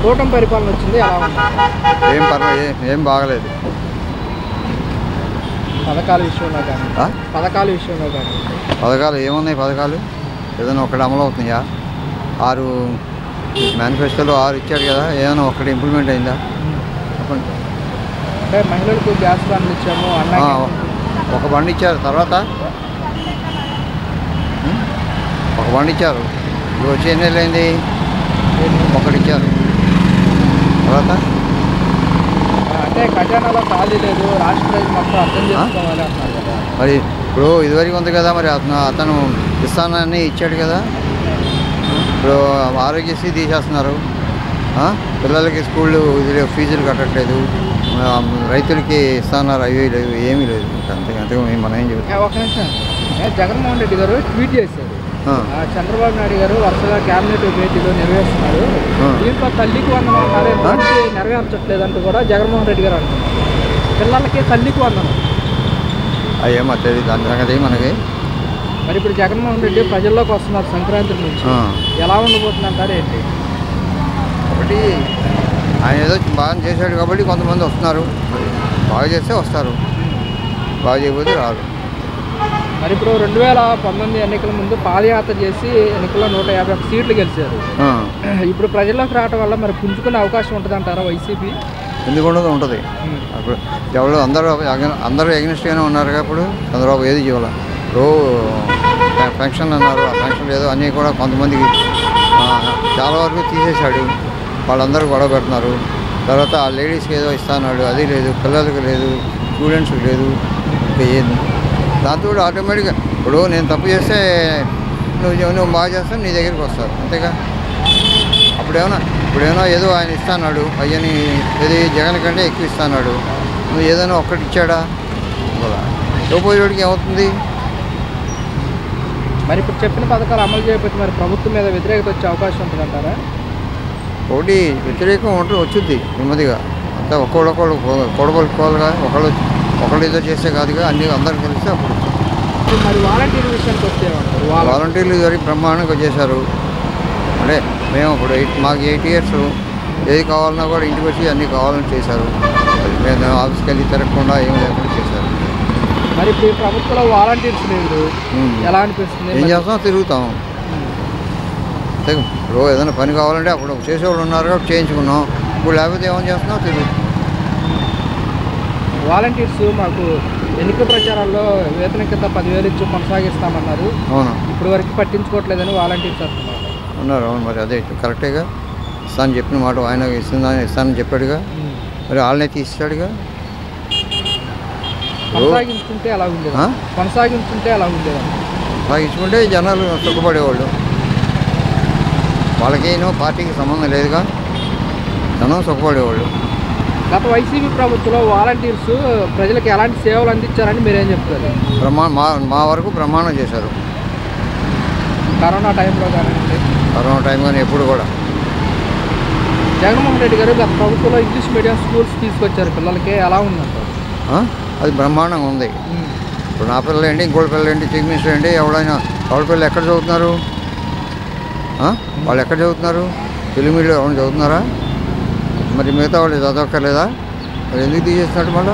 కూటమి పరిపాలన వచ్చింది ఎలా ఉంది? ఏం బాగలేదు. పథకాల విషయంలో కానీ పథకాలు ఏమున్నాయి? పథకాలు ఏదైనా ఒకటి అమలు అవుతున్నాయా? 6 మేనిఫెస్టోలో 6 ఇచ్చాడు కదా, ఏమైనా ఒకటి ఇంప్లిమెంట్ అయిందా? చెప్పండి. అంటే మహిళలకు గ్యాస్ బండ్లు ఇచ్చాము ఒక బండి ఇచ్చారు, తర్వాత ఒక బండి ఇచ్చారు. ఇది వచ్చి ఎన్ని నెలలైంది? ఒకటి ఇచ్చారు, తర్వాత అంటే ఖజానాలో ఖాళీ లేదు, రాష్ట్ర ప్రజలు మొత్తం అర్థం చేసుకోవాలి అంటున్నారు కదా. మరి ఇప్పుడు ఇదివరకు ఉంది కదా, మరి అతను ఇస్తానని ఇచ్చాడు కదా. ఇప్పుడు ఆరోగ్యశ్రీ తీసేస్తున్నారు, పిల్లలకి స్కూళ్ళు ఫీజులు కట్టట్లేదు, రైతులకి ఇస్తున్నారు, అవి లేదు, ఏమీ లేదు. అంతగా మనం ఏం చెబుతాం. ఒక నిమిషం, జగన్మోహన్ రెడ్డి గారు ట్వీట్ చేశారు, చంద్రబాబు నాయుడు గారు వరుసగా క్యాబినెట్ భేటీలో నెరవేరుస్తున్నారు, దీంట్లో తల్లికి వందనం నెరవేర్చట్లేదంటూ కూడా జగన్మోహన్ రెడ్డి గారు అంటున్నారు. పిల్లలకి తల్లికి వందనం ఏమో తెలియదు, దాని సంగతి మనకి. మరి ఇప్పుడు జగన్మోహన్ రెడ్డి ప్రజల్లోకి వస్తున్నారు సంక్రాంతి నుంచి, ఎలా ఉండబోతుంది అంటారు ఏంటి? ఒకటి ఆయన ఏదో బాగా చేశాడు కాబట్టి కొంతమంది వస్తున్నారు, బాగా చేస్తే వస్తారు, బాగా చేయకపోతే రారు. మరి ఇప్పుడు 2019 ఎన్నికల ముందు పాదయాత్ర చేసి ఎన్నికల్లో 151 సీట్లు గెలిచారు. ఇప్పుడు ప్రజల్లోకి రావడం వల్ల మరి పుంజుకునే అవకాశం ఉంటుంది అంటారా వైసీపీ? ఎందుకు ఉంటుంది. అప్పుడు ఎవరు అందరూ ఎగ్నెస్ట్గానే ఉన్నారు. ఇప్పుడు చంద్రబాబు ఏది చేయాలి, పెన్షన్ అన్నారు, ఆ పెన్షన్ ఏదో అన్నీ కూడా కొంతమందికి చాలా వరకు తీసేశాడు, వాళ్ళందరూ గొడవ పెడుతున్నారు. తర్వాత ఆ లేడీస్కి ఏదో ఇస్తాన్నాడు, అది లేదు, పిల్లలకి లేదు, స్టూడెంట్స్కి లేదు. ఇంకా ఏది దాంతో ఆటోమేటిక్గా ఇప్పుడు నేను తప్పు చేస్తే నువ్వు బాగా చేస్తాను, నీ దగ్గరికి వస్తారు, అంతేగా. ఇప్పుడేమో ఏదో ఆయన ఇస్తాన్నాడు, అయ్యని ఏది జగన్ కంటే ఎక్కువ ఇస్తాన్నాడు, నువ్వు ఏదైనా ఒక్కటి ఇచ్చాడా? ఇవ్వబోయేవాడికి ఏమవుతుంది? మరి ఇప్పుడు చెప్పిన పథకాలు అమలు చేయకపోతే మరి ప్రభుత్వం మీద వ్యతిరేకత వచ్చే అవకాశం ఉంటుంది అంటారా? ఒకటి వ్యతిరేకం వచ్చుద్ది నెమ్మదిగా, అంతా ఒక్కొక్కళ్ళు కొడబలుకోవాలిగా, ఒకళ్ళు ఏదో చేస్తే కాదుగా, అన్ని అందరికి తెలిస్తే అప్పుడు. మరి వాలంటీర్ విషయానికి వస్తే వాలంటీర్లు ఇదివరకు బ్రహ్మాండంగా చేశారు. అంటే మేము ఇప్పుడు మాకు 8 years ఏది కావాలన్నా కూడా ఇంటికి వచ్చి అన్నీ కావాలని చేశారు. మేము ఆఫీస్కి వెళ్ళి తిరగకుండా ఏం లేకుండా చేశారు. మరి ఇప్పుడు ప్రభుత్వంలో వాలంటీర్స్ లేదు, ఎలా అనిపిస్తుంది? ఏం చేస్తాం, తిరుగుతాం. ఇప్పుడు ఏదైనా పని కావాలంటే అప్పుడు చేసేవాళ్ళు ఉన్నారు కాబట్టి చేయించుకున్నాం, ఇప్పుడు లేకపోతే ఏమని చేస్తున్నాం, తిరుగుతాం. వాలంటీర్స్ మాకు ఎన్నికల ప్రచారాల్లో వేతన కింద 10,000 ఇచ్చి కొనసాగిస్తామన్నారు. అవును, ఇప్పుడు వరకు పట్టించుకోవట్లేదని వాలంటీర్స్ ఉన్నారు. అవును, మరి అదే కరెక్టేగా. ఇస్తాను చెప్పిన మాట ఆయన ఇస్తానని చెప్పాడుగా, మరి వాళ్ళనే తీసాడుగా. కొనసాగించుకుంటే అలా ఉండేది. కొనసాగించుకుంటే జనాలు సుఖపడేవాళ్ళు. వాళ్ళకేనో పార్టీకి సంబంధం లేదుగా, జనం సుఖపడేవాళ్ళు. గత వైసీపీ ప్రభుత్వంలో వాలంటీర్స్ ప్రజలకు ఎలాంటి సేవలు అందించారని మీరేం చెప్తారు? మా వరకు ప్రమాణం చేశారు. కరోనా టైంలో కానీ ఎప్పుడు కూడా. జగన్మోహన్ రెడ్డి గారు గత ప్రభుత్వంలో ఇంగ్లీష్ మీడియం స్కూల్స్ తీసుకొచ్చారు, పిల్లలకి ఎలా ఉందంటారు? అది బ్రహ్మాండంగా ఉంది. ఇప్పుడు నా పిల్లలు ఏంటి, ఇంకోటి పిల్లలు ఏంటి, చీఫ్ మినిస్టర్ ఏంటి, ఎవడైనా ఎవరి పిల్లలు ఎక్కడ చదువుతున్నారు? వాళ్ళు ఎక్కడ చదువుతున్నారు? తెలుగు మీడియం ఎవరైనా చదువుతున్నారా? మరి మిగతా వాళ్ళు చదవక్కర్లేదా? మరి ఎందుకు తీసేస్తున్నట్టు మళ్ళీ?